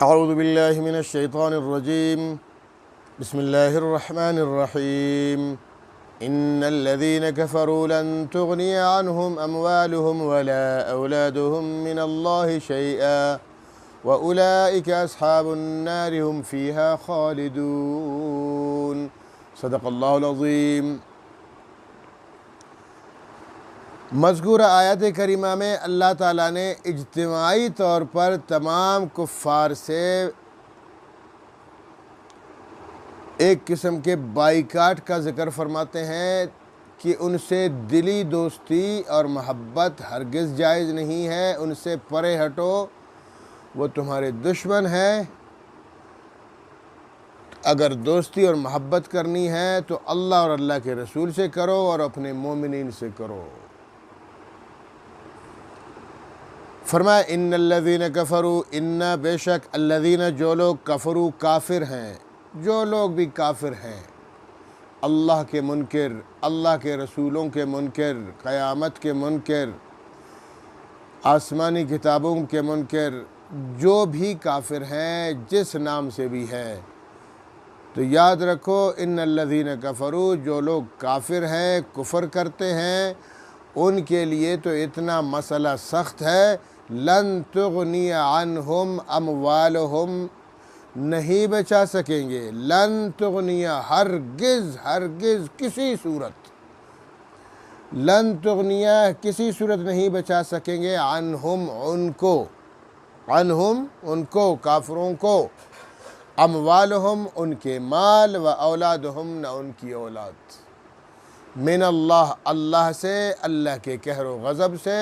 اعوذ باللہ من الشیطان الرجیم بسم اللہ الرحمن الرحیم ان الذین کفروا لن تغنی عنہم اموالہم ولا اولادہم من اللہ شیئا واولئک اصحاب النار هم فیہا خالدون۔ صدق اللہ العظیم۔ مذکورہ آیت کریمہ میں اللہ تعالیٰ نے اجتماعی طور پر تمام کفار سے ایک قسم کے بائیکاٹ کا ذکر فرماتے ہیں کہ ان سے دلی دوستی اور محبت ہرگز جائز نہیں ہے، ان سے پرے ہٹو، وہ تمہارے دشمن ہیں۔ اگر دوستی اور محبت کرنی ہے تو اللہ اور اللہ کے رسول سے کرو اور اپنے مومنین سے کرو۔ فرمایا ان الذین کفروا، ان بے شک الذین جو لوگ کفروا کافر ہیں، جو لوگ بھی کافر ہیں، اللہ کے منکر، اللہ کے رسولوں کے منکر، قیامت کے منکر، آسمانی کتابوں کے منکر، جو بھی کافر ہیں جس نام سے بھی ہے، تو یاد رکھو ان الذین کفروا، جو لوگ کافر ہیں، کفر کرتے ہیں، ان کے لیے تو اتنا مسئلہ سخت ہے، لن تغنی عنہم اموالہم، نہیں بچا سکیں گے، لن تغنی، ہرگز ہرگز کسی صورت، لن تغنی کسی صورت نہیں بچا سکیں گے، عنہم ان کو، عنہم ان کو، کافروں کو، اموالہم ان کے مال، و اولادہم نہ ان کی اولاد، من اللہ اللہ سے، اللہ کے قہر و غضب سے،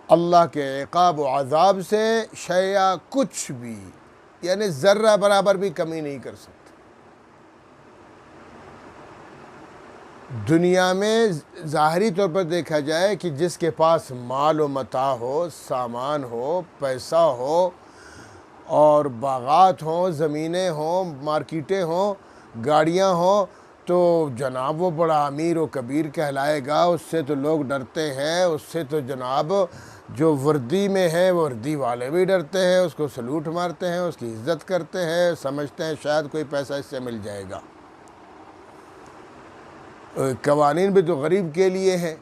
اللہ کے عقاب و عذاب سے، شیئا کچھ بھی، یعنی ذرہ برابر بھی کمی نہیں کر سکتے۔ دنیا میں ظاہری طور پر دیکھا جائے کہ جس کے پاس مال و متاع ہو، سامان ہو، پیسہ ہو، اور باغات ہوں، زمینیں ہوں، مارکیٹیں ہوں، گاڑیاں ہوں، تو جناب وہ بڑا امیر و کبیر کہلائے گا، اس سے تو لوگ ڈرتے ہیں، اس سے تو جناب جو وردی میں ہے وردی والے بھی ڈرتے ہیں، اس کو سلوٹ مارتے ہیں، اس کی عزت کرتے ہیں، سمجھتے ہیں شاید کوئی پیسہ اس سے مل جائے گا۔ قوانین بھی تو غریب کے لیے ہیں،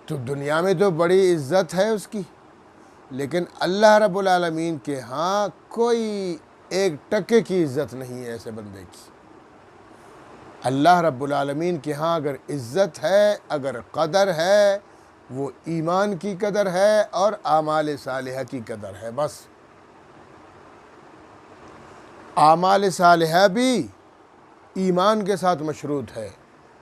تو دنیا میں تو بڑی عزت ہے اس کی، لیکن اللہ رب العالمین کے ہاں کوئی ایک ٹکے کی عزت نہیں ہے ایسے بندے کی۔ اللہ رب العالمین کے ہاں اگر عزت ہے، اگر قدر ہے، وہ ایمان کی قدر ہے اور اعمال صالحہ کی قدر ہے، بس۔ اعمال صالحہ بھی ایمان کے ساتھ مشروط ہے،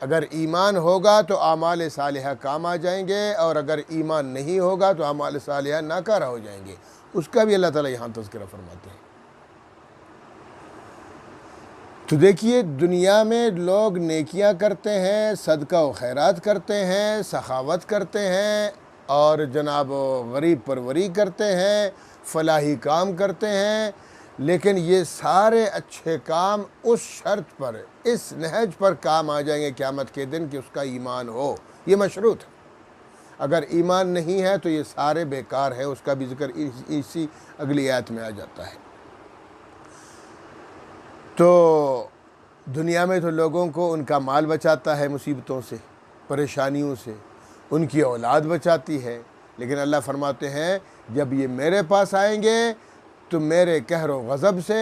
اگر ایمان ہوگا تو اعمال صالحہ کام آ جائیں گے، اور اگر ایمان نہیں ہوگا تو اعمال صالحہ ناکارہ ہو جائیں گے، اس کا بھی اللہ تعالیٰ یہاں تذکرہ فرماتے ہیں۔ تو دیکھیے دنیا میں لوگ نیکیاں کرتے ہیں، صدقہ و خیرات کرتے ہیں، سخاوت کرتے ہیں، اور جناب غریب پروری کرتے ہیں، فلاحی کام کرتے ہیں، لیکن یہ سارے اچھے کام اس شرط پر، اس نہج پر کام آ جائیں گے قیامت کے دن کہ اس کا ایمان ہو، یہ مشروط ہے۔ اگر ایمان نہیں ہے تو یہ سارے بیکار ہے، اس کا بھی ذکر اسی اگلی آیت میں آ جاتا ہے۔ تو دنیا میں تو لوگوں کو ان کا مال بچاتا ہے مصیبتوں سے، پریشانیوں سے، ان کی اولاد بچاتی ہے، لیکن اللہ فرماتے ہیں جب یہ میرے پاس آئیں گے تو میرے قہر و غضب سے،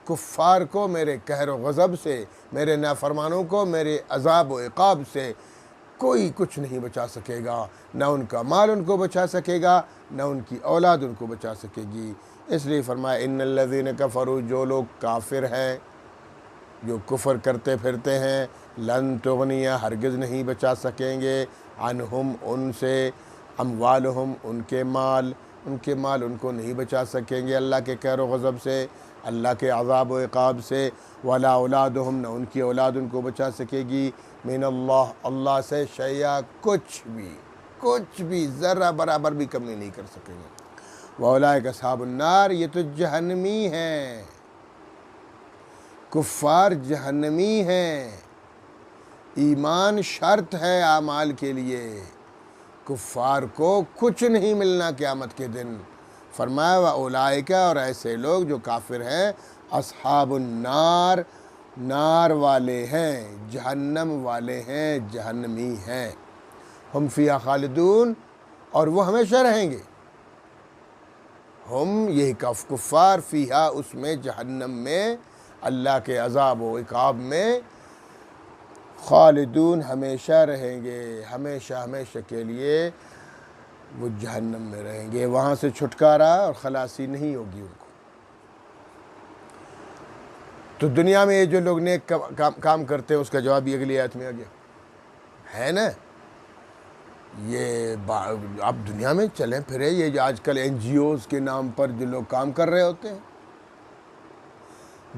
کفار کو میرے قہر و غضب سے، میرے نافرمانوں کو میرے عذاب و عقاب سے کوئی کچھ نہیں بچا سکے گا، نہ ان کا مال ان کو بچا سکے گا، نہ ان کی اولاد ان کو بچا سکے گی۔ اس لیے فرمایا ان الذین کفروا، جو لوگ کافر ہیں، جو کفر کرتے پھرتے ہیں، لن تغنی ہرگز نہیں بچا سکیں گے، عنہم ان سے، اموالہم ان کے مال ان کو نہیں بچا سکیں گے اللہ کے قہر و غضب سے، اللہ کے عذاب و عقاب سے، ولا اولادہم نہ ان کی اولاد ان کو بچا سکے گی، من اللہ اللہ سے، شیئا کچھ بھی ذرہ برابر بھی کمی نہیں کر سکیں گے، واولئک اصحاب النار، یہ تو جہنمی ہیں، کفار جہنمی ہیں۔ ایمان شرط ہے اعمال کے لیے، کفار کو کچھ نہیں ملنا قیامت کے دن، فرمایا وَأُولَٰئِکَ، اور ایسے لوگ جو کافر ہیں، اصحاب النار، نار والے ہیں، جہنم والے ہیں، جہنمی ہیں، ہم فیہا خالدون، اور وہ ہمیشہ رہیں گے، ہم یہی کفار فیہا، اس میں جہنم میں، اللہ کے عذاب و عقاب میں، خالدون ہمیشہ رہیں گے، ہمیشہ ہمیشہ کے لیے وہ جہنم میں رہیں گے، وہاں سے چھٹکارا اور خلاصی نہیں ہوگی ان کو۔ تو دنیا میں یہ جو لوگ نیک کام کرتے ہیں، اس کا جواب یہ اگلی آیت میں آ گیا ہے نا۔ یہ آپ دنیا میں چلیں پھریں، یہ جو آج کل NGOs کے نام پر جو لوگ کام کر رہے ہوتے ہیں،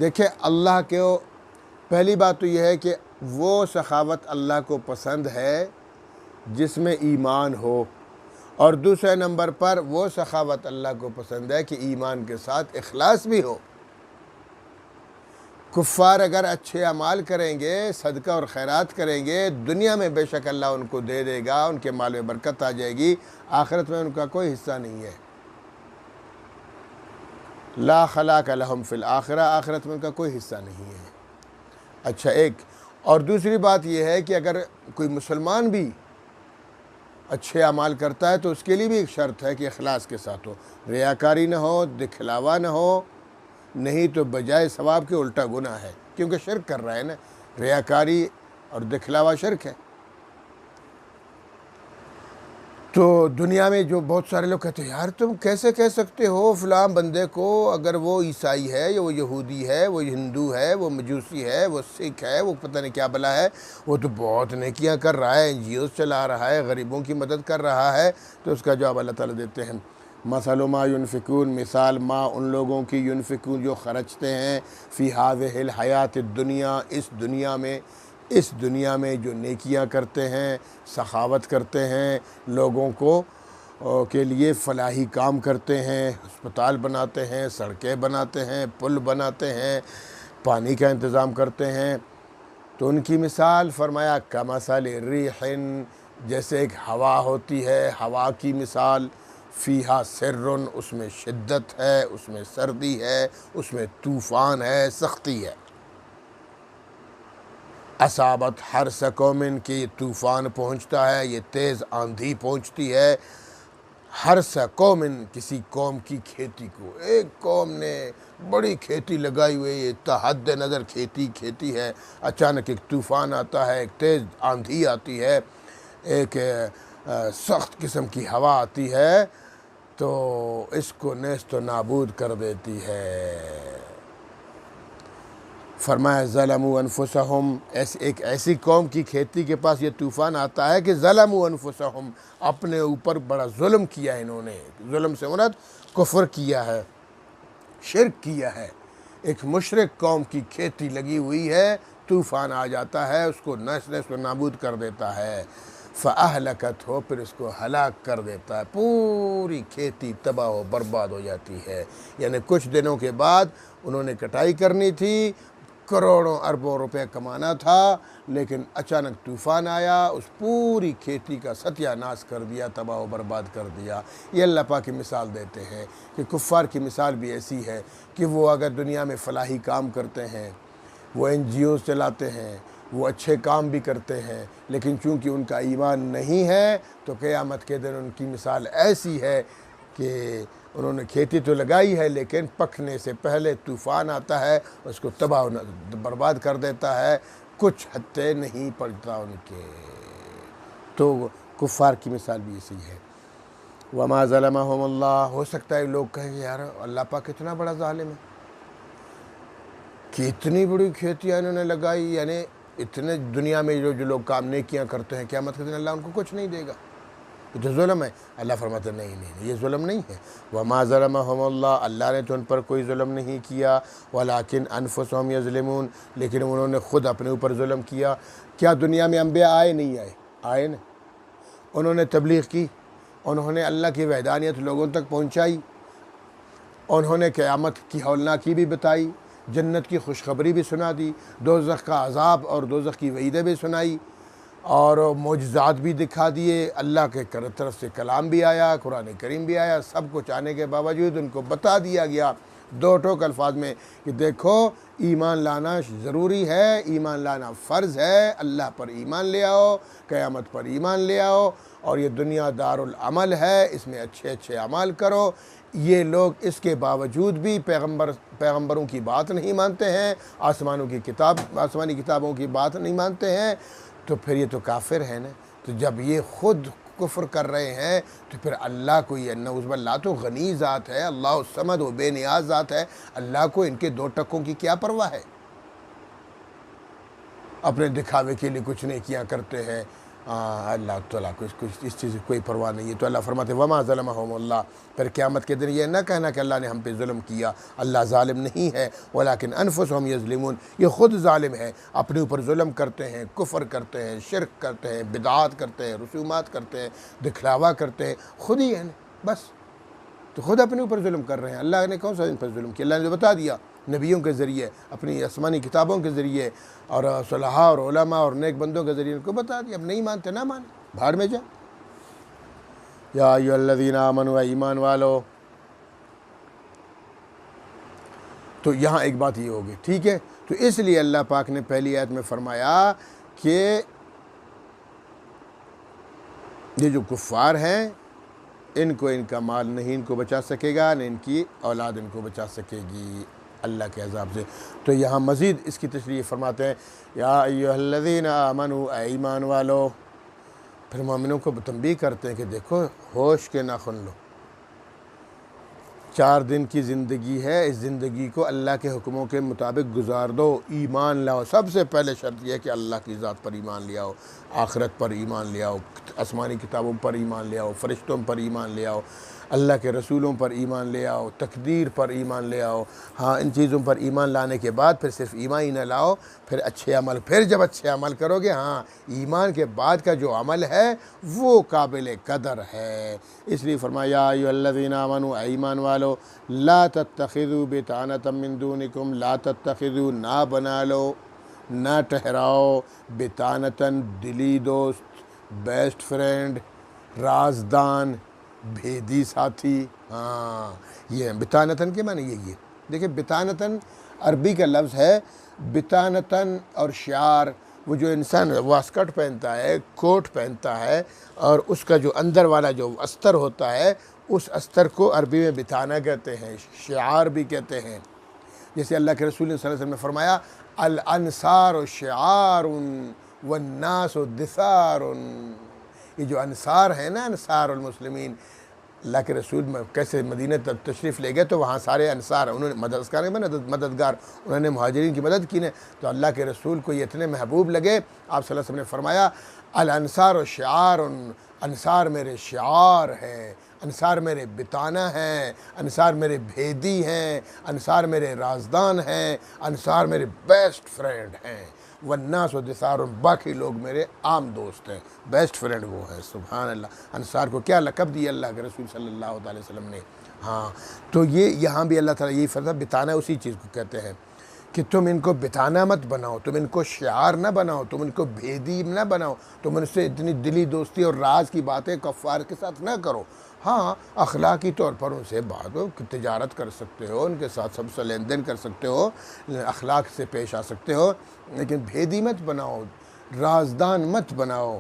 دیکھیں اللہ کے پہلی بات تو یہ ہے کہ وہ سخاوت اللہ کو پسند ہے جس میں ایمان ہو، اور دوسرے نمبر پر وہ سخاوت اللہ کو پسند ہے کہ ایمان کے ساتھ اخلاص بھی ہو۔ کفار اگر اچھے اعمال کریں گے، صدقہ اور خیرات کریں گے، دنیا میں بے شک اللہ ان کو دے دے گا، ان کے مال میں برکت آ جائے گی، آخرت میں ان کا کوئی حصہ نہیں ہے۔ لا خلاق لہم فی الآخرہ، آخرت میں ان کا کوئی حصہ نہیں ہے۔ اچھا، ایک اور دوسری بات یہ ہے کہ اگر کوئی مسلمان بھی اچھے اعمال کرتا ہے تو اس کے لیے بھی ایک شرط ہے کہ اخلاص کے ساتھ ہو، ریاکاری نہ ہو، دکھلاوا نہ ہو، نہیں تو بجائے ثواب کے الٹا گناہ ہے، کیونکہ شرک کر رہا ہے نا، ریاکاری اور دکھلاوا شرک ہے۔ تو دنیا میں جو بہت سارے لوگ کہتے ہیں یار تم کیسے کہہ سکتے ہو فلاں بندے کو، اگر وہ عیسائی ہے یا وہ یہودی ہے، وہ ہندو ہے، وہ مجوسی ہے، وہ سکھ ہے، وہ پتہ نہیں کیا بلا ہے، وہ تو بہت نیکیاں کر رہا ہے، NGOs چلا رہا ہے، غریبوں کی مدد کر رہا ہے۔ تو اس کا جواب اللہ تعالیٰ دیتے ہیں، مثل ما ينفقون، مثال ما ان لوگوں کی، ينفقون جو خرچتے ہیں، فی هذه الحیات الدنیا، اس دنیا میں جو نیکیاں کرتے ہیں، سخاوت کرتے ہیں، لوگوں کو کے لیے فلاحی کام کرتے ہیں، ہسپتال بناتے ہیں، سڑکیں بناتے ہیں، پل بناتے ہیں، پانی کا انتظام کرتے ہیں، تو ان کی مثال فرمایا کمثل ریح، جیسے ایک ہوا ہوتی ہے، ہوا کی مثال، فیہا سر، اس میں شدت ہے، اس میں سردی ہے، اس میں طوفان ہے، سختی ہے، اصابت حرث قوم، کہ یہ طوفان پہنچتا ہے، یہ تیز آندھی پہنچتی ہے، حرث قوم، کسی قوم کی کھیتی کو، ایک قوم نے بڑی کھیتی لگائی ہوئی، یہ تا حد نظر کھیتی ہے، اچانک ایک طوفان آتا ہے، ایک تیز آندھی آتی ہے، ایک سخت قسم کی ہوا آتی ہے، تو اس کو نیست و نابود کر دیتی ہے۔ فرمایا ظلموا انفسہم، ایک ایسی قوم کی کھیتی کے پاس یہ طوفان آتا ہے کہ ظلموا انفسہم، اپنے اوپر بڑا ظلم کیا انہوں نے، ظلم سے مراد کفر کیا ہے، شرک کیا ہے۔ ایک مشرک قوم کی کھیتی لگی ہوئی ہے، طوفان آ جاتا ہے، اس کو نیست و نابود کر دیتا ہے، فَأَهْلَكَتْ ہو، پھر اس کو ہلاک کر دیتا ہے، پوری کھیتی تباہ و برباد ہو جاتی ہے۔ یعنی کچھ دنوں کے بعد انہوں نے کٹائی کرنی تھی، کروڑوں اربوں روپے کمانا تھا، لیکن اچانک طوفان آیا، اس پوری کھیتی کا ستیہ ناش کر دیا، تباہ و برباد کر دیا۔ یہ اللہ پاک کی مثال دیتے ہیں کہ کفار کی مثال بھی ایسی ہے کہ وہ اگر دنیا میں فلاحی کام کرتے ہیں، وہ NGOs چلاتے ہیں، وہ اچھے کام بھی کرتے ہیں، لیکن چونکہ ان کا ایمان نہیں ہے تو قیامت کے دن ان کی مثال ایسی ہے کہ انہوں نے کھیتی تو لگائی ہے لیکن پکنے سے پہلے طوفان آتا ہے، اس کو تباہ و برباد کر دیتا ہے، کچھ ہتے نہیں پڑتا ان کے۔ تو کفار کی مثال بھی اسی ہے۔ وما ظلمہم اللہ، ہو سکتا ہے لوگ کہیں یار اللہ پاک کتنا بڑا ظالم ہے کہ اتنی بڑی کھیتیاں انہوں نے لگائی، یعنی اتنے دنیا میں جو لوگ کام نیکیاں کرتے ہیں، قیامت کے دن اللہ ان کو کچھ نہیں دے گا، یہ تو ظلم ہے۔ اللہ فرماتے ہیں نہیں، یہ ظلم نہیں ہے۔ وما ظلمہم اللہ، اللہ نے تو ان پر کوئی ظلم نہیں کیا، ولکن انفسہم یظلمون، لیکن انہوں نے خود اپنے اوپر ظلم کیا۔ کیا دنیا میں انبیاء آئے نہیں آئے؟ آئے نا، انہوں نے تبلیغ کی، انہوں نے اللہ کی وحدانیت لوگوں تک پہنچائی، انہوں نے قیامت کی ہولناکی بھی بتائی، جنت کی خوشخبری بھی سنا دی، دوزخ کا عذاب اور دوزخ کی وعیدیں بھی سنائی، اور معجزات بھی دکھا دیے، اللہ کے طرف سے کلام بھی آیا، قرآن کریم بھی آیا، سب کچھ آنے کے باوجود ان کو بتا دیا گیا دو ٹوک الفاظ میں کہ دیکھو ایمان لانا ضروری ہے، ایمان لانا فرض ہے، اللہ پر ایمان لے آؤ، قیامت پر ایمان لے آؤ، اور یہ دنیا دار العمل ہے، اس میں اچھے اچھے اعمال کرو۔ یہ لوگ اس کے باوجود بھی پیغمبروں کی بات نہیں مانتے ہیں، آسمانی کتابوں کی بات نہیں مانتے ہیں، تو پھر یہ تو کافر ہیں نا۔ تو جب یہ خود کفر کر رہے ہیں تو پھر اللہ کو یہ نعوذ باللہ تو غنی ذات ہے، اللہ الصمد و بے نیاز ذات ہے، اللہ کو ان کے دو ٹکوں کی کیا پرواہ ہے؟ اپنے دکھاوے کے لیے کچھ نیکیاں کرتے ہیں، اللہ تعالیٰ کو اس چیز کی کوئی پرواہ نہیں ہے۔ تو اللہ فرماتے ہیں وما ظلمہم اللہ، پھر قیامت کے دن یہ نہ کہنا کہ اللہ نے ہم پہ ظلم کیا، اللہ ظالم نہیں ہے، ولیکن انفسہم یظلمون، یہ خود ظالم ہے، اپنے اوپر ظلم کرتے ہیں، کفر کرتے ہیں، شرک کرتے ہیں، بدعات کرتے ہیں، رسومات کرتے ہیں، دکھلاوا کرتے ہیں، خود ہی ہیں بس، تو خود اپنے اوپر ظلم کر رہے ہیں۔ اللہ نے کون سا ان پر ظلم کیا؟ اللہ نے بتا دیا نبیوں کے ذریعے، اپنی آسمانی کتابوں کے ذریعے، اور صلحاء اور علماء اور نیک بندوں کے ذریعے ان کو بتا دیا۔ اب نہیں مانتے نہ مانے، بھاڑ میں جا۔ یا ایھا الذین آمنوا، ایمان والو۔ تو یہاں ایک بات یہ ہوگی، ٹھیک ہے، تو اس لیے اللہ پاک نے پہلی آیت میں فرمایا کہ یہ جو کفار ہیں ان کو ان کا مال نہیں ان کو بچا سکے گا، نہ ان کی اولاد ان کو بچا سکے گی اللہ کے عذاب سے۔ تو یہاں مزید اس کی تشریح فرماتے ہیں یا ایھا الذین آمنوا، اے ایمان والو۔ پھر مومنوں کو تنبیہ کرتے ہیں کہ دیکھو ہوش کے ناخن لو، 4 دن کی زندگی ہے، اس زندگی کو اللہ کے حکموں کے مطابق گزار دو، ایمان لاؤ۔ سب سے پہلے شرط یہ ہے کہ اللہ کی ذات پر ایمان لے آؤ، آخرت پر ایمان لے آؤ، آسمانی کتابوں پر ایمان لے آؤ، فرشتوں پر ایمان لے آؤ، اللہ کے رسولوں پر ایمان لے آؤ، تقدیر پر ایمان لے آؤ۔ ہاں، ان چیزوں پر ایمان لانے کے بعد پھر صرف ایمان ہی نہ لاؤ، پھر اچھے عمل، پھر جب اچھے عمل کرو گے، ہاں ایمان کے بعد کا جو عمل ہے وہ قابل قدر ہے۔ اس لیے فرمایا یا ایھا الذین آمنوا، اے ایمان والو، لا تتخذوا بطانۃ من دونکم، لا تتخذوا، نہ بنا لو، نہ ٹھہراؤ، بطانۃ دلی دوست، بیسٹ فرینڈ، رازدان، بھیدی ساتھی۔ ہاں، یہ بطانتاً کے معنی یہی ہے۔ دیکھیں بطانتاً عربی کا لفظ ہے، بطانتاً اور شعار، وہ جو انسان واسکٹ پہنتا ہے، کوٹ پہنتا ہے، اور اس کا جو اندر والا جو استر ہوتا ہے، اس استر کو عربی میں بطانہ کہتے ہیں، شعار بھی کہتے ہیں۔ جیسے اللہ کے رسول صلی اللہ علیہ وسلم نے فرمایا الانصار شعار والناس دثار، یہ جو انصار ہیں نا، انصار المسلمین، اللہ کے رسول میں کیسے مدینہ تشریف لے گئے تو وہاں سارے انصار، انہوں نے مددگار، انہوں نے مہاجرین کی مدد کی نے، تو اللہ کے رسول کو یہ اتنے محبوب لگے، آپ صلی اللہ علیہ وسلم نے فرمایا الانصار شعار، انصار میرے شعار ہیں، انصار میرے بطانہ ہیں، انصار میرے بھیدی ہیں، انصار میرے رازدان ہیں، انصار میرے بیسٹ فرینڈ ہیں، والناس دثار، باقی لوگ میرے عام دوست ہیں، بیسٹ فرینڈ وہ ہے۔ سبحان اللہ، انصار کو کیا لقب دیا اللہ کے رسول صلی اللہ علیہ وسلم نے۔ ہاں، تو یہ یہاں بھی اللہ تعالیٰ یہی فرماتا، بطانہ اسی چیز کو کہتے ہیں کہ تم ان کو بطانہ مت بناؤ، تم ان کو شعار نہ بناؤ، تم ان کو بھیدی نہ بناؤ، تم ان سے اتنی دلی دوستی اور راز کی باتیں کفار کے ساتھ نہ کرو۔ ہاں، اخلاقی طور پر ان سے بات ہو، تجارت کر سکتے ہو، ان کے ساتھ سب سے لین دین کر سکتے ہو، اخلاق سے پیش آ سکتے ہو، لیکن بھیدی مت بناؤ، رازدان مت بناؤ،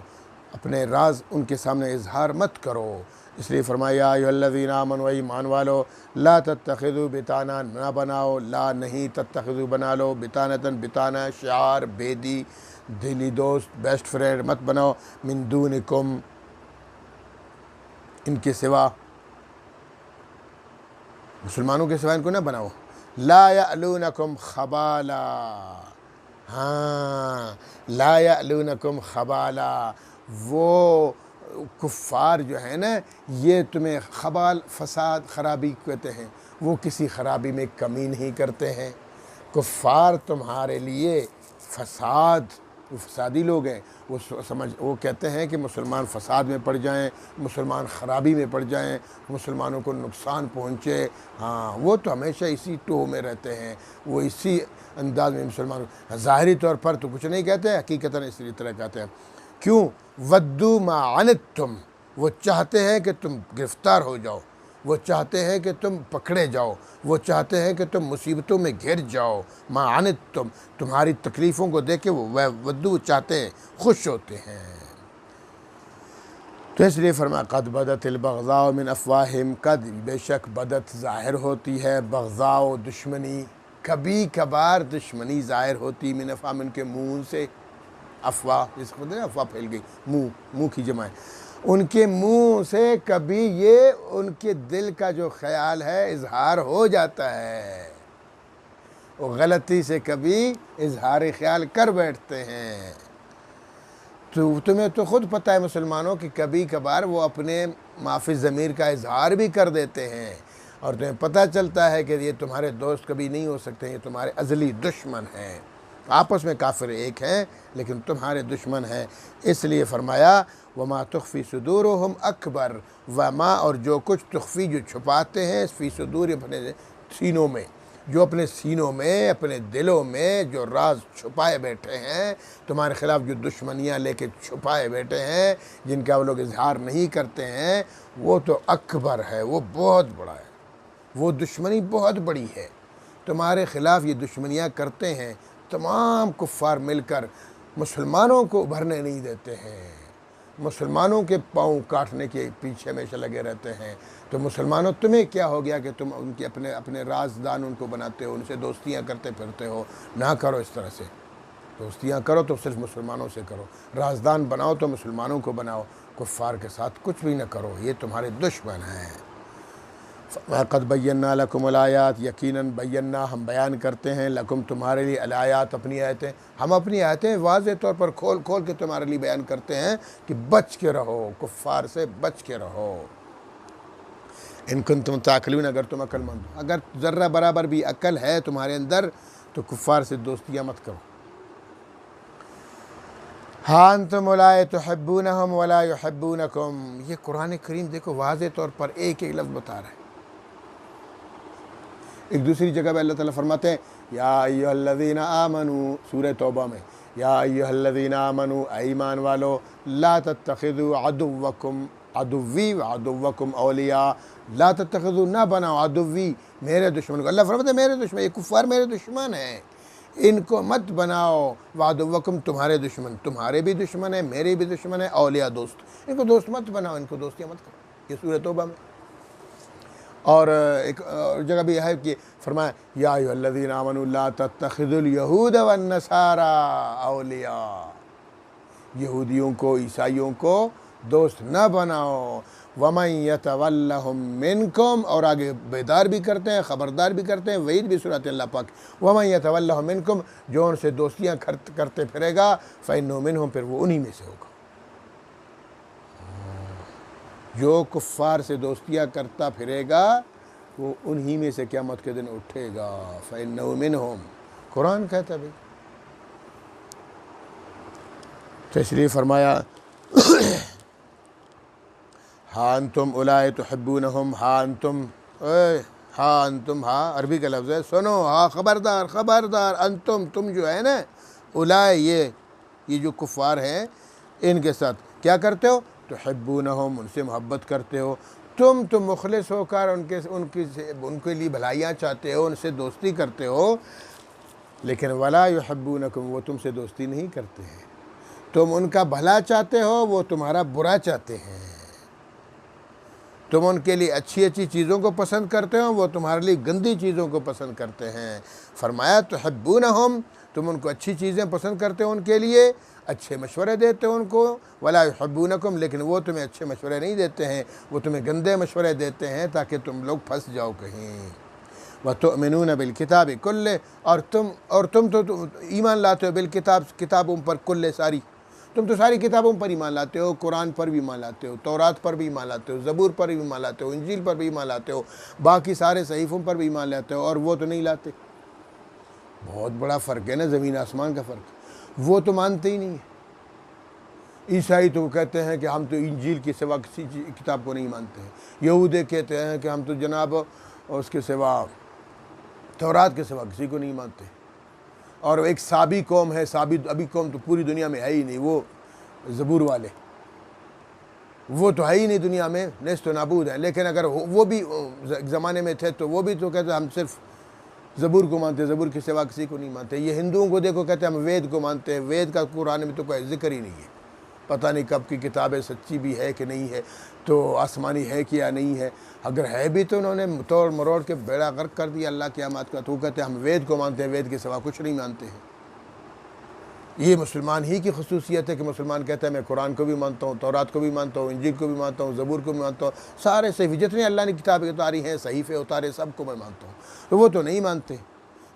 اپنے راز ان کے سامنے اظہار مت کرو۔ اس لیے فرمایا یا ایھا الذین آمنوا، ایمان والو، لا تتخذوا بطانہ، نہ بناؤ، لا نہیں، تتخذوا بنا لو، بطانہ شعار، بھیدی، دلی دوست، بیسٹ فرینڈ مت بناؤ، من دونکم، ان کے سوا، مسلمانوں کے سوا ان کو نہ بناؤ، لا یألونکم خبالا، ہاں، لا یألونکم خبالا، وہ کفار جو ہے نا، یہ تمہیں خبال، فساد، خرابی کہتے ہیں، وہ کسی خرابی میں کمی نہیں کرتے ہیں۔ کفار تمہارے لیے فساد، وہ فسادی لوگ ہیں، وہ کہتے ہیں کہ مسلمان فساد میں پڑ جائیں، مسلمان خرابی میں پڑ جائیں، مسلمانوں کو نقصان پہنچے، ہاں وہ تو ہمیشہ اسی ٹوہ میں رہتے ہیں، وہ اسی انداز میں مسلمانوں، ظاہری طور پر تو کچھ نہیں کہتے، حقیقتاً اسی طرح کہتے ہیں کیوں؟ ودو ما عنتم، وہ چاہتے ہیں کہ تم گرفتار ہو جاؤ، وہ چاہتے ہیں کہ تم پکڑے جاؤ، وہ چاہتے ہیں کہ تم مصیبتوں میں گھر جاؤ، ما عنتم، تمہاری تکلیفوں کو دیکھ کے وہ ودو چاہتے ہیں، خوش ہوتے ہیں۔ تو اس لیے فرمایا قد بدت البغضاء من افواہہم، قد بے شک بدت ظاہر ہوتی ہے، بغضاء دشمنی، کبھی کبھار دشمنی ظاہر ہوتی، من افواہہم ان کے منہ سے، افواہ جس کو کہتے ہیں افواہ پھیل گئی، منہ کی جمع ہے، ان کے منہ سے کبھی یہ ان کے دل کا جو خیال ہے اظہار ہو جاتا ہے، وہ غلطی سے کبھی اظہار خیال کر بیٹھتے ہیں۔ تو تمہیں تو خود پتہ ہے مسلمانوں کہ کبھی کبھار وہ اپنے معافی ضمیر کا اظہار بھی کر دیتے ہیں، اور تمہیں پتہ چلتا ہے کہ یہ تمہارے دوست کبھی نہیں ہو سکتے، یہ تمہارے ازلی دشمن ہیں، آپس میں کافر ایک ہیں لیکن تمہارے دشمن ہیں۔ اس لیے فرمایا وما تخفی صدورہم اکبر، وما اور جو کچھ تخفی جو چھپاتے ہیں فی صدور اپنے سینوں میں، جو اپنے سینوں میں اپنے دلوں میں جو راز چھپائے بیٹھے ہیں، تمہارے خلاف جو دشمنیاں لے کے چھپائے بیٹھے ہیں، جن کا وہ لوگ اظہار نہیں کرتے ہیں، وہ تو اکبر ہے، وہ بہت بڑا ہے، وہ دشمنی بہت بڑی ہے۔ تمہارے خلاف یہ دشمنیاں کرتے ہیں، تمام کفار مل کر مسلمانوں کو ابھرنے نہیں دیتے ہیں، مسلمانوں کے پاؤں کاٹنے کے پیچھے ہمیشہ لگے رہتے ہیں۔ تو مسلمانوں تمہیں کیا ہو گیا کہ تم ان کے اپنے رازدان ان کو بناتے ہو، ان سے دوستیاں کرتے پھرتے ہو؟ نہ کرو اس طرح سے، دوستیاں کرو تو صرف مسلمانوں سے کرو، رازدان بناؤ تو مسلمانوں کو بناؤ، کفار کے ساتھ کچھ بھی نہ کرو، یہ تمہارے دشمن ہیں۔ قد بینا لکم الآیات، یقیناً بینا ہم بیان کرتے ہیں، لکم تمہارے لیے الآیات اپنی آیتیں، ہم اپنی آیتیں واضح طور پر کھول کھول کے تمہارے لیے بیان کرتے ہیں کہ بچ کے رہو، کفار سے بچ کے رہو۔ ان کنتم تعقلون، اگر تم عقل مند ہو، اگر ذرہ برابر بھی عقل ہے تمہارے اندر تو کفار سے دوستیاں مت کرو۔ ہاں انتم اولئک تحبونہم ولا یحبونکم، یہ قرآن کریم دیکھو واضح طور پر ایک ایک لفظ بتا رہا ہے۔ ایک دوسری جگہ پہ اللہ تعالیٰ فرماتے ہیں یا ایھا الذین آمنوا، سورہ توبہ میں، یا ایھا الذین آمنوا، اے ایمان والو، لا تتخذوا عدوکم، عدوی وعدوکم اولیاء، لا تتخذوا، نہ بناؤ، عدوی میرے دشمن کو، اللہ فرماتے ہیں میرے دشمن، یہ کفار میرے دشمن ہیں، ان کو مت بناؤ، وعدوکم تمہارے دشمن، تمہارے بھی دشمن ہیں، میرے بھی دشمن ہیں، اولیاء دوست، ان کو دوست مت بناؤ، ان کو دوستیاں مت کرو، یہ سورہ توبہ میں۔ اور ایک جگہ بھی ہے کہ فرمایا یا ایھا الذین آمنوا لا تتخذوا اليہود والنصارى اولیاء، یہودیوں کو، عیسائیوں کو دوست نہ بناؤ، ومن یتولہم منکم، اور آگے بیدار بھی کرتے ہیں، خبردار بھی کرتے ہیں، وعید بھی سناتے ہیں اللہ پاک، ومن یتولہم منکم، جو ان سے دوستیاں کرتے پھرے گا، فإنہ منہم، پھر وہ انہی میں سے ہوگا۔ جو کفار سے دوستیاں کرتا پھرے گا وہ انہی میں سے قیامت کے دن اٹھے گا، فإنہ منہم، قرآن کہتا ہے بھائی۔ تو اس لیے فرمایا ہاں انتم اولئک تحبونہم، ہاں انتم، ہاں انتم، ہاں عربی کا لفظ ہے، سنو، ہاں خبردار خبردار، انتم، تم جو ہے نا، اولئک یہ جو کفار ہیں، ان کے ساتھ کیا کرتے ہو؟ تحبونہم، ان سے محبت کرتے ہو، تم مخلص ہو کر ان کے لیے بھلائیاں چاہتے ہو، ان سے دوستی کرتے ہو، لیکن ولا یحبونکم، وہ تم سے دوستی نہیں کرتے ہیں، تم ان کا بھلا چاہتے ہو، وہ تمہارا برا چاہتے ہیں، تم ان کے لیے اچھی اچھی چیزوں کو پسند کرتے ہو، وہ تمہارے لیے گندی چیزوں کو پسند کرتے ہیں۔ فرمایا تحبونہم، تم ان کو اچھی چیزیں پسند کرتے ہو، ان کے لیے اچھے مشورے دیتے ہو ان کو، ولا یحبونکم، لیکن وہ تمہیں اچھے مشورے نہیں دیتے ہیں، وہ تمہیں گندے مشورے دیتے ہیں تاکہ تم لوگ پھنس جاؤ کہیں۔ وتؤمنون بالکتاب کلہ، اور تم تو ایمان لاتے ہو بالکتاب، کتابوں پر کلہ، ساری، تم تو ساری کتابوں پر ایمان لاتے ہو، قرآن پر بھی ایمان لاتے ہو، تورات پر بھی ایمان لاتے ہو، زبور پر بھی ایمان لاتے ہو، انجیل پر بھی ایمان لاتے ہو، باقی سارے صحیفوں پر بھی ایمان لاتے ہو، اور وہ تو نہیں لاتے۔ بہت بڑا فرق ہے نا، زمین آسمان کا فرق، وہ تو مانتے ہی نہیں ہیں۔ عیسائی تو کہتے ہیں کہ ہم تو انجیل کے سوا کسی کتاب کو نہیں مانتے ہیں، یہودی کہتے ہیں کہ ہم تو جناب اس کے سوا، تورات کے سوا کسی کو نہیں مانتے، اور ایک سابی قوم ہے، سابی ابھی قوم تو پوری دنیا میں ہے ہی نہیں، وہ زبور والے، وہ تو ہے ہی نہیں دنیا میں، نیست و نابود ہیں، لیکن اگر وہ بھی زمانے میں تھے تو وہ بھی تو کہتے ہم صرف زبور کو مانتے ہیں، زبور کے سوا کسی کو نہیں مانتے۔ یہ ہندوؤں کو دیکھو کہتے ہیں ہم وید کو مانتے ہیں، وید کا قرآن میں تو کوئی ذکر ہی نہیں ہے، پتہ نہیں کب کی کتاب ہے، سچی بھی ہے کہ نہیں ہے، تو آسمانی ہے کہ یا نہیں ہے، اگر ہے بھی تو انہوں نے توڑ مروڑ کے بیڑا غرق کر دیا اللہ قیامت کا۔ تو وہ کہتے ہیں ہم وید کو مانتے ہیں، وید کے سوا کچھ نہیں مانتے ہیں۔ یہ مسلمان ہی کی خصوصیت ہے کہ مسلمان کہتا ہے میں قرآن کو بھی مانتا ہوں، تورات کو بھی مانتا ہوں، انجیل کو بھی مانتا ہوں، زبور کو بھی مانتا ہوں، سارے صحیفے جتنے اللہ نے کتابیں اتاری ہیں، صحیفے اتارے، سب کو میں مانتا ہوں۔ تو وہ تو نہیں مانتے،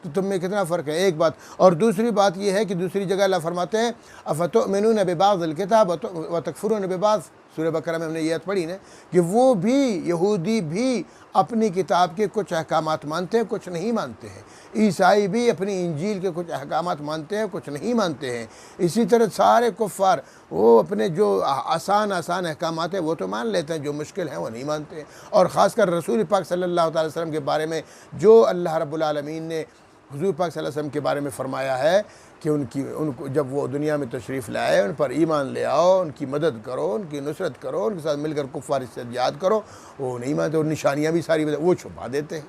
تو تم میں کتنا فرق ہے، ایک بات۔ اور دوسری بات یہ ہے کہ دوسری جگہ اللہ فرماتے ہیں افتؤمنون ببعض الکتاب وتکفرون ببعض، سورہ بقرہ میں ہم نے یہ آیت پڑھی نا کہ وہ بھی یہودی بھی اپنی کتاب کے کچھ احکامات مانتے ہیں، کچھ نہیں مانتے ہیں، عیسائی بھی اپنی انجیل کے کچھ احکامات مانتے ہیں، کچھ نہیں مانتے ہیں، اسی طرح سارے کفار وہ اپنے جو آسان احکامات ہیں وہ تو مان لیتے ہیں، جو مشکل ہیں وہ نہیں مانتے ہیں۔ اور خاص کر رسول پاک صلی اللہ تعالی وسلم کے بارے میں جو اللہ رب العالمین نے حضور پاک صلی اللہ علیہ وسلم کے بارے میں فرمایا ہے کہ ان کو جب وہ دنیا میں تشریف لائے ان پر ایمان لے آؤ، ان کی مدد کرو، ان کی نصرت کرو، ان کے ساتھ مل کر کفار سے جہاد کرو، وہ نہیں مانتے، اور نشانیاں بھی ساری وہ چھپا دیتے ہیں۔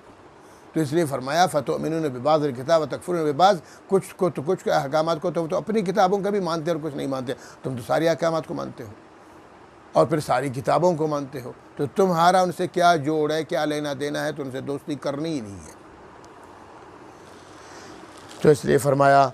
تو اس لیے فرمایا فتؤمنون ببعض الکتاب وتکفرون ببعض، کچھ احکامات کو تو اپنی کتابوں کا بھی مانتے اور کچھ نہیں مانتے، تم تو ساری احکامات کو مانتے ہو اور پھر ساری کتابوں کو مانتے ہو، تو تمہارا ان سے کیا جوڑ ہے، کیا لینا دینا ہے، تو ان سے دوستی کرنی ہی نہیں ہے۔ تو اس لیے فرمایا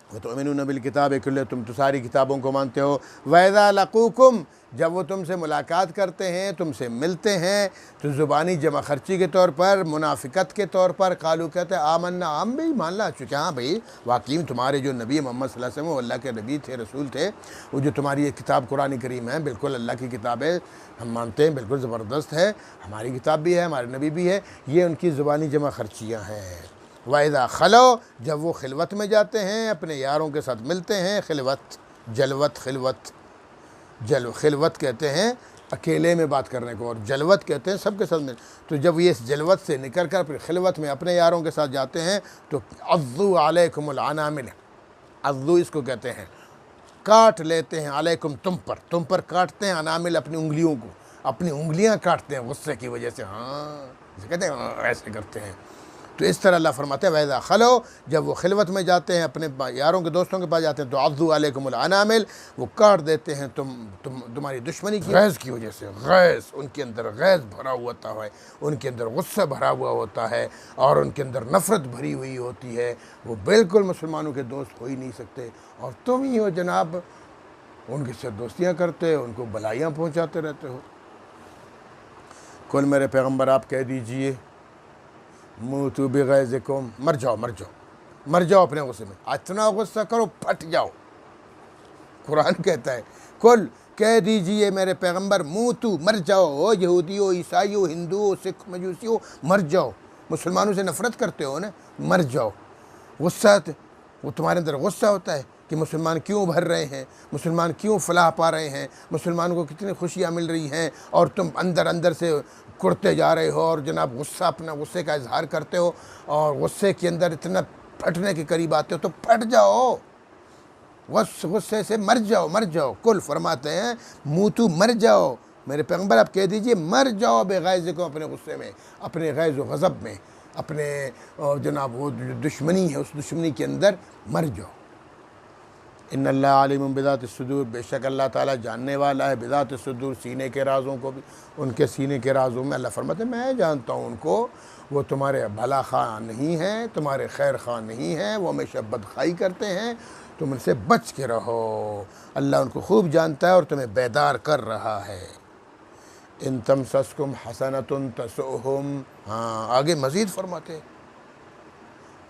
وَتُؤْمِنُونَ بِالْكِتَابِ كُلِّهِ، تم تو ساری کتابوں کو مانتے ہو۔ وَإِذَا لَقُوكُمْ، جب وہ تم سے ملاقات کرتے ہیں، تم سے ملتے ہیں، تو زبانی جمع خرچی کے طور پر، منافقت کے طور پر، قالو کہتے ہیں آمنا، ہم بھی مان لا چکے، ہاں بھئی واقعی تمہارے جو نبی محمد صلی اللہ علیہ وسلم وہ اللہ کے نبی تھے، رسول تھے، وہ جو تمہاری یہ کتاب قرآن کریم ہے بالکل اللہ کی کتاب ہے، ہم مانتے ہیں بالکل زبردست ہے، ہماری کتاب بھی ہے، ہمارے نبی بھی ہے، یہ ان کی زبانی جمع خرچیاں ہیں۔ وَإِذَا خَلَوْا، جب وہ خلوت میں جاتے ہیں، اپنے یاروں کے ساتھ ملتے ہیں، خلوت کہتے ہیں اکیلے میں بات کرنے کو، اور جلوت کہتے ہیں سب کے ساتھ مل، تو جب یہ اس جلوت سے نکل کر پھر خلوت میں اپنے یاروں کے ساتھ جاتے ہیں تو عضوا علیکم العنامل، عضو اس کو کہتے ہیں کاٹ لیتے ہیں، علیکم تم پر کاٹتے ہیں، انامل اپنی انگلیوں کو، اپنی انگلیاں کاٹتے ہیں غصے کی وجہ سے، ہاں کہتے ہیں ایسے کرتے ہیں۔ تو اس طرح اللہ فرماتے ہیں وَإِذَا خَلَوْا، جب وہ خلوت میں جاتے ہیں، اپنے یاروں کے دوستوں کے پاس جاتے ہیں تو عضوا علیکم العنامل، وہ کاٹ دیتے ہیں تمہاری دشمنی کی غیظ کی وجہ سے، غیظ ان کے اندر غیظ بھرا ہوا ہوتا ہے، ان کے اندر غصہ بھرا ہوا ہوتا ہے، اور ان کے اندر نفرت بھری ہوئی ہوتی ہے، وہ بالکل مسلمانوں کے دوست ہو ہی نہیں سکتے، اور تم ہی ہو جناب ان کے ساتھ دوستیاں کرتے ہو، ان کو بلائیاں پہنچاتے رہتے ہو۔ کل میرے پیغمبر آپ کہہ دیجئے موتوا بغیظکم، مر جاؤ اپنے غصے میں، اتنا غصہ کرو پھٹ جاؤ، قرآن کہتا ہے کل کہہ دیجئے میرے پیغمبر موتو، مر جاؤ، ہو یہودی ہو، عیسائی ہو، ہندو ہو، سکھ مجوسی ہو، مر جاؤ، مسلمانوں سے نفرت کرتے ہو نا، مر جاؤ۔ غصہ وہ تمہارے اندر غصہ ہوتا ہے کہ مسلمان کیوں بھر رہے ہیں، مسلمان کیوں فلاح پا رہے ہیں، مسلمانوں کو کتنی خوشیاں مل رہی ہیں، اور تم اندر سے کرتے جا رہے ہو، اور جناب اپنا غصے کا اظہار کرتے ہو، اور غصے کے اندر اتنا پھٹنے کے قریب آتے ہو، تو پھٹ جاؤ، غصے سے مر جاؤ۔ کل فرماتے ہیں موتو، مر جاؤ میرے پیغمبر آپ کہہ دیجئے مر جاؤ بغیظکم، اپنے غصے میں، اپنے غیظ و غضب میں، اپنے جناب وہ دشمنی ہے اس دشمنی کے اندر مر جاؤ۔ ان اللہ عالم بذات الصدور، بے شک اللہ تعالیٰ جاننے والا ہے بذات الصدور، سینے کے رازوں کو بھی، ان کے سینے کے رازوں میں اللہ فرماتے ہیں میں جانتا ہوں ان کو، وہ تمہارے بھلا خواہ نہیں ہیں، تمہارے خیر خواہ نہیں ہیں، وہ ہمیشہ بدخواہی کرتے ہیں، تم ان سے بچ کے رہو، اللہ ان کو خوب جانتا ہے اور تمہیں بیدار کر رہا ہے۔ ان تمسسکم حسنۃ تسؤہم، ہاں آگے مزید فرماتے ہیں۔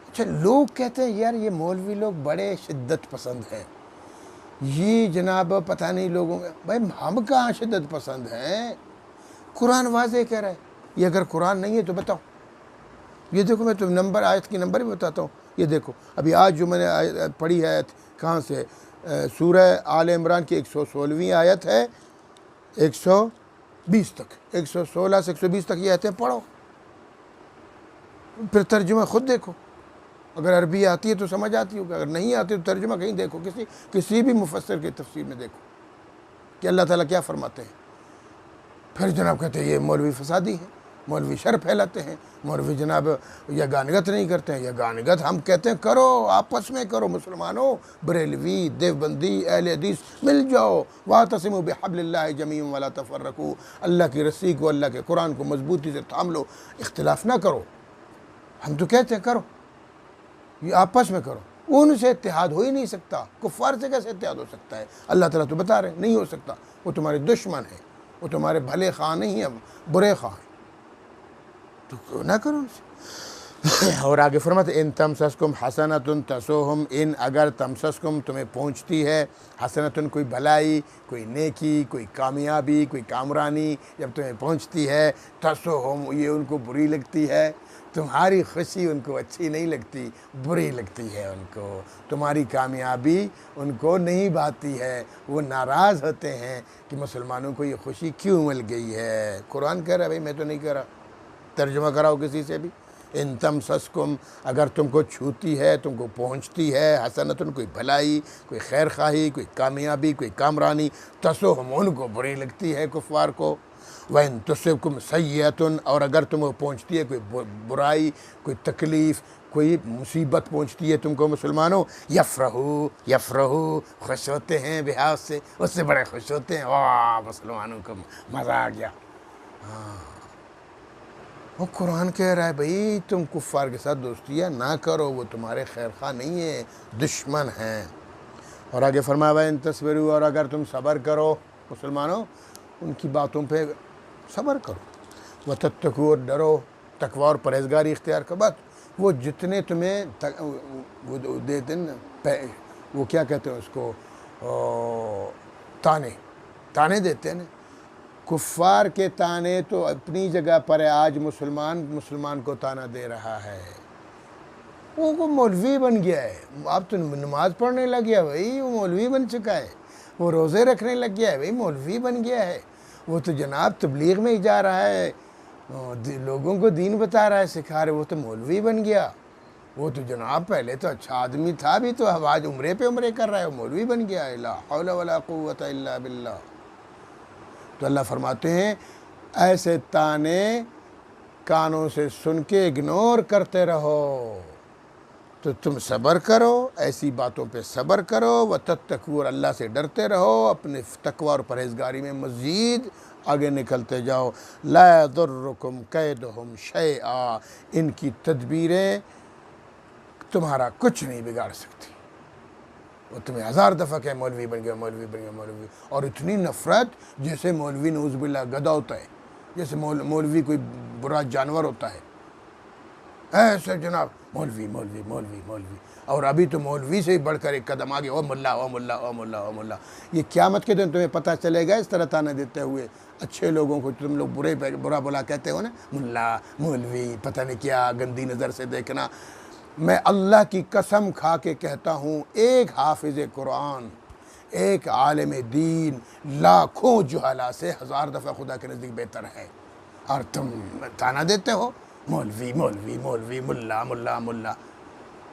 اچھا لوگ کہتے ہیں یار یہ مولوی لوگ بڑے شدت پسند ہیں، یہ جناب پتہ نہیں لوگوں میں، بھائی ہم کہاں شدت پسند ہیں، قرآن واضح کہہ رہا ہے، یہ اگر قرآن نہیں ہے تو بتاؤ، یہ دیکھو میں تو آیت کی نمبر بھی بتاتا ہوں، یہ دیکھو ابھی آج جو میں نے پڑھی ہے کہاں سے، سورہ آل عمران کی 116ویں آیت ہے، 120 تک، 116 سے 120 تک یہ آیتیں پڑھو، پھر ترجمہ خود دیکھو، اگر عربی آتی ہے تو سمجھ آتی ہوگا، اگر نہیں آتی تو ترجمہ کہیں دیکھو، کسی بھی مفسر کی تفسیر میں دیکھو کہ اللہ تعالیٰ کیا فرماتے ہیں۔ پھر جناب کہتے ہیں یہ مولوی فسادی ہیں، مولوی شر پھیلاتے ہیں، مولوی جناب یا گانگت نہیں کرتے ہیں، یا گانگت ہم کہتے ہیں کرو، آپس میں کرو مسلمانوں، بریلوی، دیوبندی، اہل حدیث مل جاؤ، واعتصموا بحبل اللہ جمیعا ولا تفرقوا، اللہ کی رسی کو، اللہ کے قرآن کو مضبوطی سے تھام لو، اختلاف نہ کرو۔ ہم تو کہتے ہیں کرو، یہ آپس میں کرو، ان سے اتحاد ہو ہی نہیں سکتا، کفار سے کیسے اتحاد ہو سکتا ہے؟ اللہ تعالیٰ تو بتا رہے ہیں نہیں ہو سکتا، وہ تمہارے دشمن ہیں، وہ تمہارے بھلے خواہ نہیں ہیں، برے خواہ ہیں، تو نہ کرو ان سے۔ اور آگے فرماتے ان تمسسکم حسنۃ تسؤہم، ان اگر تمسسکم تمہیں پہنچتی ہے، حسنۃ کوئی بھلائی، کوئی نیکی، کوئی کامیابی، کوئی کامرانی جب تمہیں پہنچتی ہے، تسؤہم یہ ان کو بری لگتی ہے، تمہاری خوشی ان کو اچھی نہیں لگتی، بری لگتی ہے ان کو، تمہاری کامیابی ان کو نہیں بھاتی ہے، وہ ناراض ہوتے ہیں کہ مسلمانوں کو یہ خوشی کیوں مل گئی ہے۔ قرآن کہہ رہا ہے بھائی میں تو نہیں کہہ رہا، ترجمہ کراؤ کسی سے بھی۔ ان تمسسکم اگر تم کو چھوتی ہے، تم کو پہنچتی ہے، حسنۃ کوئی بھلائی، کوئی خیر خواہی، کوئی کامیابی، کوئی کامرانی، تسؤہم ان کو بری لگتی ہے کفار کو۔ وَإِن تُصِبْكُمْ سَیِّئَةٌ اور اگر تمہیں پہنچتی ہے کوئی برائی، کوئی تکلیف، کوئی مصیبت پہنچتی ہے تم کو مسلمانوں، یفرحوا خوش ہوتے ہیں بہا اس سے بڑے خوش ہوتے ہیں، واہ مسلمانوں کو مزہ آ گیا۔ وہ قرآن کہہ رہا ہے بھئی تم کفار کے ساتھ دوستیاں نہ کرو، وہ تمہارے خیر خواہ نہیں ہیں، دشمن ہیں۔ اور آگے فرمایا وَإِن تَصْبِرُوا اور اگر تم صبر کرو مسلمانوں، ان کی باتوں پہ صبر کرو، وَتَتَّقُوا اور ڈرو، تقوی اور پرہیزگاری اختیار کرو، بس وہ جتنے تمہیں وہ دیتے ہیں، وہ کیا کہتے ہیں اس کو، تانے دیتے ہیں نا، کفار کے تانے تو اپنی جگہ پر ہے، آج مسلمان کو تانا دے رہا ہے، وہ مولوی بن گیا ہے، اب تو نماز پڑھنے لگ گیا بھائی، وہ مولوی بن چکا ہے، وہ روزے رکھنے لگ گیا ہے بھائی، مولوی بن گیا ہے، وہ تو جناب تبلیغ میں ہی جا رہا ہے، لوگوں کو دین بتا رہا ہے، سکھا رہا ہے، وہ تو مولوی بن گیا، وہ تو جناب پہلے تو اچھا آدمی تھا بھی، تو اب آج عمرے پہ عمرے کر رہا ہے، وہ مولوی بن گیا ہے، لا حول ولا قوت الا باللہ۔ تو اللہ فرماتے ہیں ایسے تانے کانوں سے سن کے اگنور کرتے رہو، تو تم صبر کرو، ایسی باتوں پہ صبر کرو، وَتَتَّقُوا اور اللہ سے ڈرتے رہو، اپنے تقوی اور پرہیزگاری میں مزید آگے نکلتے جاؤ۔ لَا يَضُرُّكُمْ كَيْدُهُمْ شَيْئًا ان کی تدبیریں تمہارا کچھ نہیں بگاڑ سکتی، وہ تمہیں ہزار دفعہ کہ مولوی بن گیا، مولوی بن گیا، مولوی، اور اتنی نفرت جیسے مولوی نعوذ باللہ گدھا ہوتا ہے، جیسے مولوی کوئی برا جانور ہوتا ہے، ایسے جناب مولوی مولوی مولوی مولوی، اور ابھی تو مولوی سے ہی بڑھ کر ایک قدم آگے، او ملا او ملا او ملا او ملا۔ یہ قیامت کے دن تمہیں پتہ چلے گا اس طرح تانے دیتے ہوئے اچھے لوگوں کو، تم لوگ برا بلا کہتے ہو نا، ملا مولوی پتہ نہیں کیا، گندی نظر سے دیکھنا، میں اللہ کی قسم کھا کے کہتا ہوں ایک حافظ قرآن، ایک عالم دین لاکھوں جہلا سے ہزار دفعہ خدا کے نزدیک بہتر ہے، اور تم تانا دیتے ہو مولوی مولوی مولوی، ملا ملا ملا۔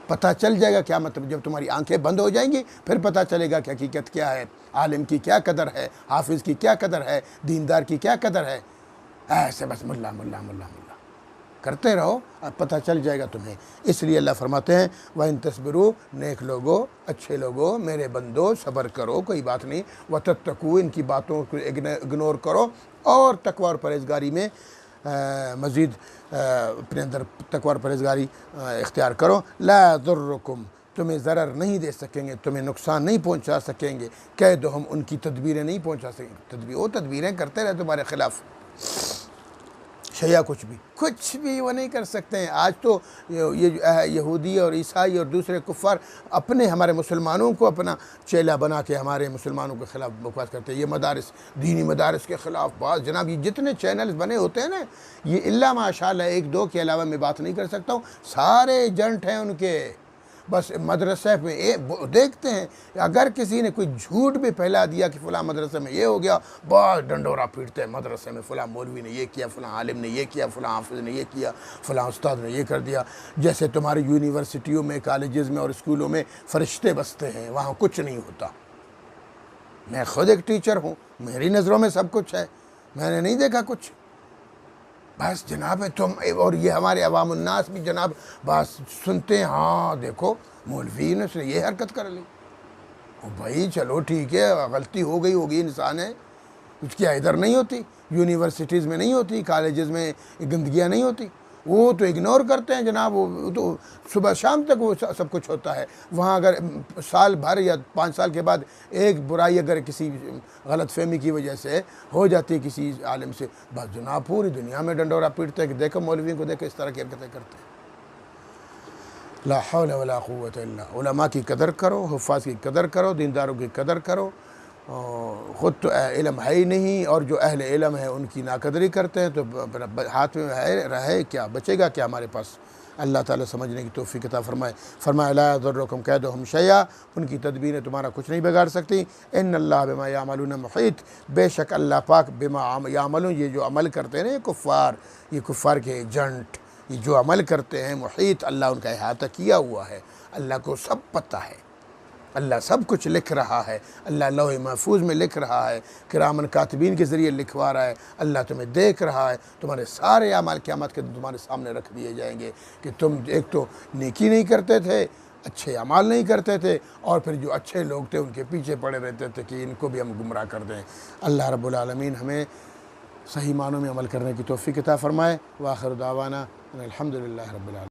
پتہ چل جائے گا کیا مطلب، جب تمہاری آنکھیں بند ہو جائیں گی پھر پتہ چلے گا کہ حقیقت کیا ہے، عالم کی کیا قدر ہے، حافظ کی کیا قدر ہے، دیندار کی کیا قدر ہے، ایسے بس ملا ملا ملا ملا کرتے رہو، اب پتہ چل جائے گا تمہیں۔ اس لیے اللہ فرماتے ہیں وَإِن تَصْبِرُوا نیک لوگو، اچھے لوگو، میرے بندو صبر کرو، کوئی بات نہیں، وَتَتَّقُوا ان کی باتوں کو اگنور کرو، اور تقوی اور پرہیزگاری میں مزید اپنے اندر تقوی اور پرہیزگاری اختیار کرو۔ لا يضرکم تمہیں ضرر نہیں دے سکیں گے، تمہیں نقصان نہیں پہنچا سکیں گے، کیدہم ان کی تدبیریں نہیں پہنچا سکیں گے، وہ تدبیریں کرتے رہے تمہارے خلاف، شیا کچھ بھی وہ نہیں کر سکتے ہیں۔ آج تو یہ یہودی اور عیسائی اور دوسرے کفار اپنے ہمارے مسلمانوں کو اپنا چیلا بنا کے ہمارے مسلمانوں کے خلاف بکواس کرتے ہیں، یہ مدارس، دینی مدارس کے خلاف بعض جناب یہ جتنے چینلز بنے ہوتے ہیں نا، یہ اللہ ماشاءاللہ ایک دو کے علاوہ میں بات نہیں کر سکتا ہوں، سارے ایجنٹ ہیں ان کے، بس مدرسے میں دیکھتے ہیں اگر کسی نے کوئی جھوٹ بھی پھیلا دیا کہ فلاں مدرسے میں یہ ہو گیا، بہت ڈنڈورا پیٹتے ہیں مدرسے میں، فلاں مولوی نے یہ کیا، فلاں عالم نے یہ کیا، فلاں حافظ نے یہ کیا، فلاں استاد نے یہ کر دیا۔ جیسے تمہاری یونیورسٹیوں میں، کالجز میں اور اسکولوں میں فرشتے بستے ہیں، وہاں کچھ نہیں ہوتا۔ میں خود ایک ٹیچر ہوں، میری نظروں میں سب کچھ ہے، میں نے نہیں دیکھا کچھ۔ بس جناب تم اور یہ ہمارے عوام الناس بھی جناب بس سنتے ہیں، ہاں دیکھو مولوی نے یہ حرکت کر لی، بھائی چلو ٹھیک ہے، غلطی ہو گئی ہوگی، انسان ہے، اس کی ادھر نہیں ہوتی، یونیورسٹیز میں نہیں ہوتی، کالجز میں گندگیاں نہیں ہوتی، وہ تو اگنور کرتے ہیں جناب، وہ تو صبح شام تک وہ سب کچھ ہوتا ہے۔ وہاں اگر سال بھر یا 5 سال کے بعد ایک برائی اگر کسی غلط فہمی کی وجہ سے ہو جاتی ہے کسی عالم سے، بس جناب پوری دنیا میں ڈنڈورا پیٹتے ہیں کہ دیکھو مولویوں کو، دیکھو اس طرح کی حرکتیں کرتے ہیں۔ لا حول ولا قوت الا، علماء کی قدر کرو، حفاظ کی قدر کرو، دینداروں کی قدر کرو۔ خود تو علم ہے ہی نہیں، اور جو اہل علم ہے ان کی ناقدری کرتے ہیں، تو ہاتھ میں رہے کیا، بچے گا کیا ہمارے پاس؟ اللہ تعالیٰ سمجھنے کی توفیق عطا فرمائے۔ فرمایا لا یضرکم کیدہم شیئا، ان کی تدبیریں تمہارا کچھ نہیں بگاڑ سکتی۔ ان اللہ بما یعملون محیط، بے شک اللہ پاک بما یعملون، یہ جو عمل کرتے ہیں نا یہ کفار کے ایجنٹ، یہ جو عمل کرتے ہیں، محیط، اللہ ان کا احاطہ کیا ہوا ہے، اللہ کو سب پتہ ہے، اللہ سب کچھ لکھ رہا ہے، اللہ لوح محفوظ میں لکھ رہا ہے، کرامن کاتبین کے ذریعے لکھوا رہا ہے، اللہ تمہیں دیکھ رہا ہے، تمہارے سارے اعمال قیامت کے دن تمہارے سامنے رکھ دیے جائیں گے کہ تم ایک تو نیکی نہیں کرتے تھے، اچھے اعمال نہیں کرتے تھے، اور پھر جو اچھے لوگ تھے ان کے پیچھے پڑے رہتے تھے کہ ان کو بھی ہم گمراہ کر دیں۔ اللہ رب العالمین ہمیں صحیح معنوں میں عمل کرنے کی توفیق عطا فرمائے۔ وآخر دعوانا الحمدللہ رب العالمین۔